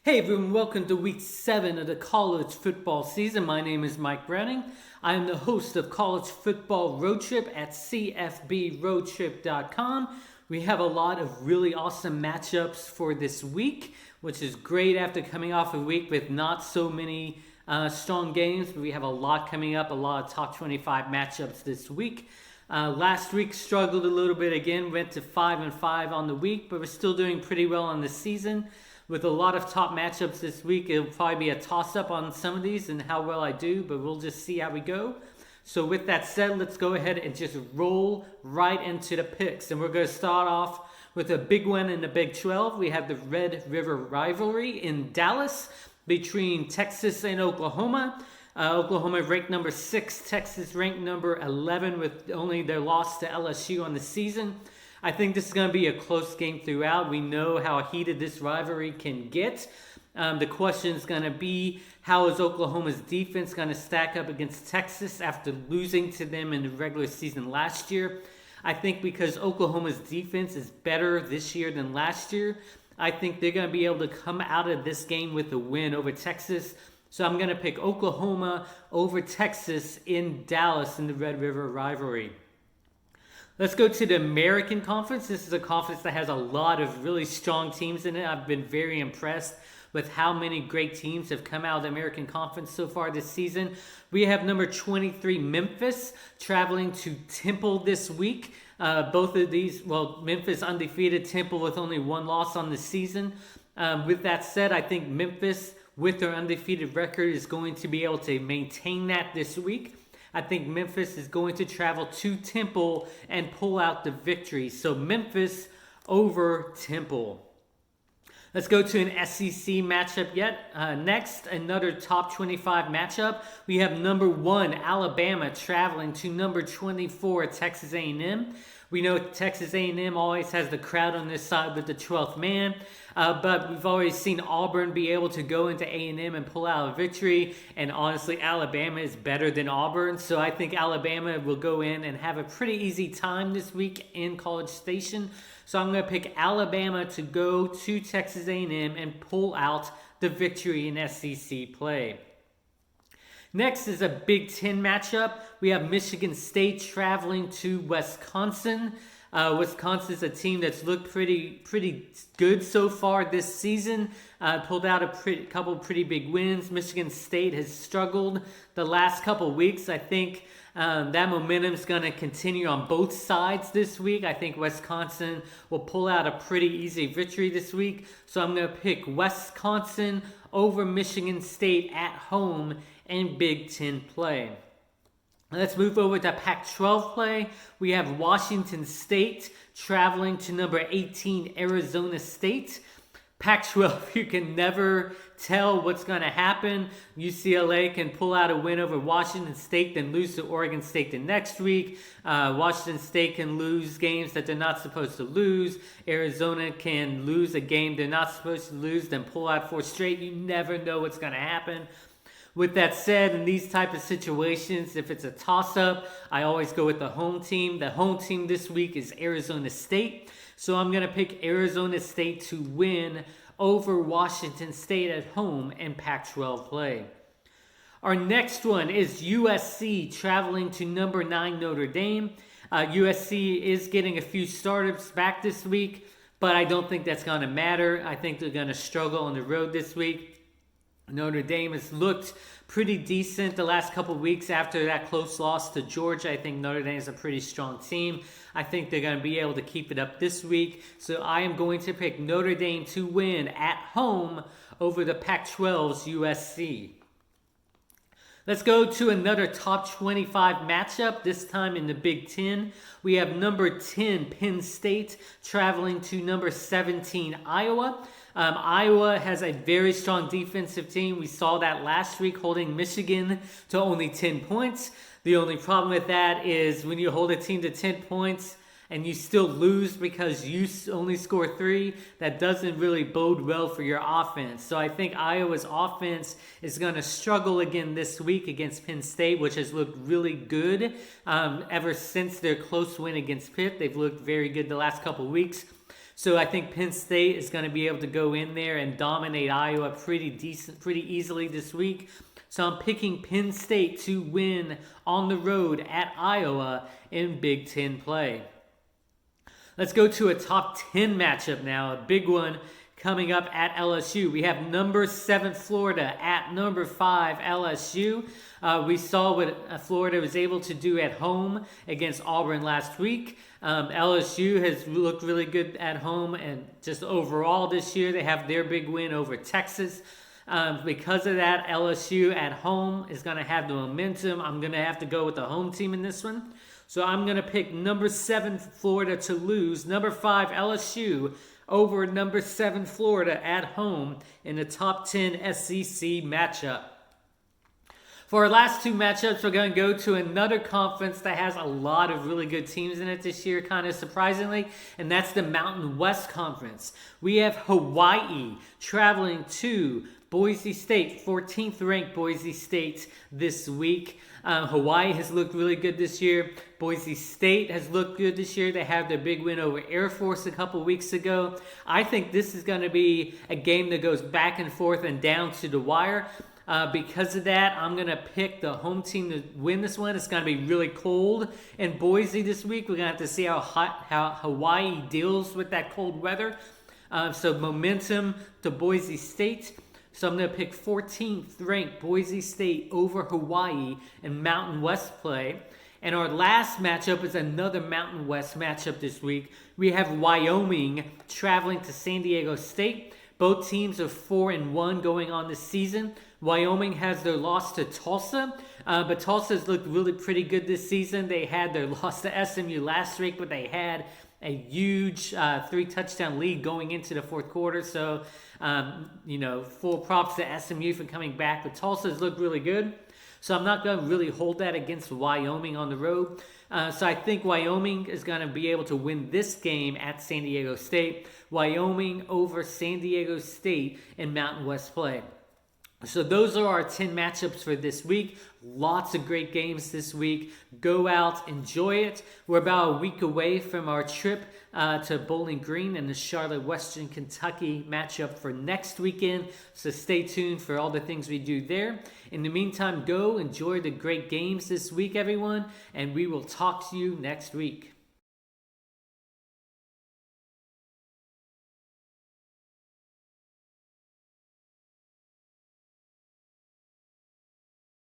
Hey everyone, welcome to week 7 of the college football season. My name is Mike Browning. I am the host of College Football Road Trip at cfbroadtrip.com. We have a lot of really awesome matchups for this week, which is great after coming off a week with not so many strong games. But we have a lot coming up, a lot of top 25 matchups this week. Last week struggled a little bit again, went to 5-5 on the week, but we're still doing pretty well on the season. With a lot of top matchups this week, it'll probably be a toss-up on some of these and how well I do, but we'll just see how we go. So with that said, let's go ahead and just roll right into the picks. And we're going to start off with a big one in the Big 12. We have the Red River rivalry in Dallas between Texas and Oklahoma. Oklahoma ranked number 6, Texas ranked number 11 with only their loss to LSU on the season. I think this is going to be a close game throughout. We know how heated this rivalry can get. The question is going to be, how is Oklahoma's defense going to stack up against Texas after losing to them in the regular season last year? I think because Oklahoma's defense is better this year than last year, I think they're going to be able to come out of this game with a win over Texas. So I'm going to pick Oklahoma over Texas in Dallas in the Red River rivalry. Let's go to the American Conference. This is a conference that has a lot of really strong teams in it. I've been very impressed with how many great teams have come out of the American Conference so far this season. We have number 23, Memphis, traveling to Temple this week. Both of these, Memphis undefeated, Temple with only one loss on the season. With that said, I think Memphis, with their undefeated record, is going to be able to maintain that this week. I think Memphis is going to travel to Temple and pull out the victory. So Memphis over Temple. Let's go to an SEC matchup next, another top 25 matchup. We have number 1, Alabama, traveling to number 24, Texas A&M. We know Texas A&M always has the crowd on this side with the 12th man, but we've already seen Auburn be able to go into A&M and pull out a victory, and honestly, Alabama is better than Auburn, so I think Alabama will go in and have a pretty easy time this week in College Station. So I'm going to pick Alabama to go to Texas A&M and pull out the victory in SEC play. Next is a Big 10 matchup. We have Michigan State traveling to Wisconsin. Wisconsin's a team that's looked pretty good so far this season. Pulled out a couple pretty big wins. Michigan State has struggled the last couple weeks. I think that momentum is going to continue on both sides this week. I think Wisconsin will pull out a pretty easy victory this week. So I'm going to pick Wisconsin over Michigan State at home in Big 10 play. Let's move over to Pac-12 play. We have Washington State traveling to number 18, Arizona State. Pac-12, you can never tell what's going to happen. UCLA can pull out a win over Washington State, then lose to Oregon State the next week. Washington State can lose games that they're not supposed to lose. Arizona can lose a game they're not supposed to lose, then pull out 4 straight. You never know what's going to happen. With that said, in these type of situations, if it's a toss-up, I always go with the home team. The home team this week is Arizona State. So I'm going to pick Arizona State to win over Washington State at home in Pac-12 play. Our next one is USC traveling to number 9, Notre Dame. USC is getting a few startups back this week, but I don't think that's going to matter. I think they're going to struggle on the road this week. Notre Dame has looked pretty decent the last couple weeks after that close loss to Georgia. I think Notre Dame is a pretty strong team. I think they're going to be able to keep it up this week. So I am going to pick Notre Dame to win at home over the Pac-12's USC. Let's go to another top 25 matchup, this time in the Big 10. We have number 10, Penn State, traveling to number 17, Iowa. Iowa has a very strong defensive team. We saw that last week, holding Michigan to only 10 points. The only problem with that is when you hold a team to 10 points and you still lose because you only score 3, that doesn't really bode well for your offense. So I think Iowa's offense is going to struggle again this week against Penn State, which has looked really good ever since their close win against Pitt. They've looked very good the last couple weeks. So I think Penn State is going to be able to go in there and dominate Iowa pretty easily this week. So I'm picking Penn State to win on the road at Iowa in Big Ten play. Let's go to a top 10 matchup now, a big one coming up at LSU. We have number 7 Florida at number 5 LSU. We saw what Florida was able to do at home against Auburn last week. LSU has looked really good at home, and just overall this year they have their big win over Texas. Because of that, LSU at home is going to have the momentum. I'm going to have to go with the home team in this one. So I'm going to pick number 7 Florida to lose, number 5 LSU over number 7 Florida at home in the top 10 SEC matchup. For our last two matchups, we're going to go to another conference that has a lot of really good teams in it this year, kind of surprisingly, and that's the Mountain West Conference. We have Hawaii traveling to Boise State, 14th ranked Boise State this week. Hawaii has looked really good this year. Boise State has looked good this year. They had their big win over Air Force a couple weeks ago. I think this is going to be a game that goes back and forth and down to the wire. Because of that, I'm going to pick the home team to win this one. It's going to be really cold in Boise this week. We're going to have to see how Hawaii deals with that cold weather. So momentum to Boise State. So I'm going to pick 14th ranked Boise State over Hawaii in Mountain West play. And our last matchup is another Mountain West matchup this week. We have Wyoming traveling to San Diego State. Both teams are 4-1 going on this season. Wyoming has their loss to Tulsa, but Tulsa's looked really pretty good this season. They had their loss to SMU last week, but they had a huge 3-touchdown lead going into the fourth quarter. So, full props to SMU for coming back. But Tulsa's looked really good. So I'm not going to really hold that against Wyoming on the road. So I think Wyoming is going to be able to win this game at San Diego State. Wyoming over San Diego State in Mountain West play. So those are our 10 matchups for this week. Lots of great games this week. Go out, enjoy it. We're about a week away from our trip to Bowling Green and the Charlotte Western Kentucky matchup for next weekend. So stay tuned for all the things we do there. In the meantime, go enjoy the great games this week, everyone, and we will talk to you next week.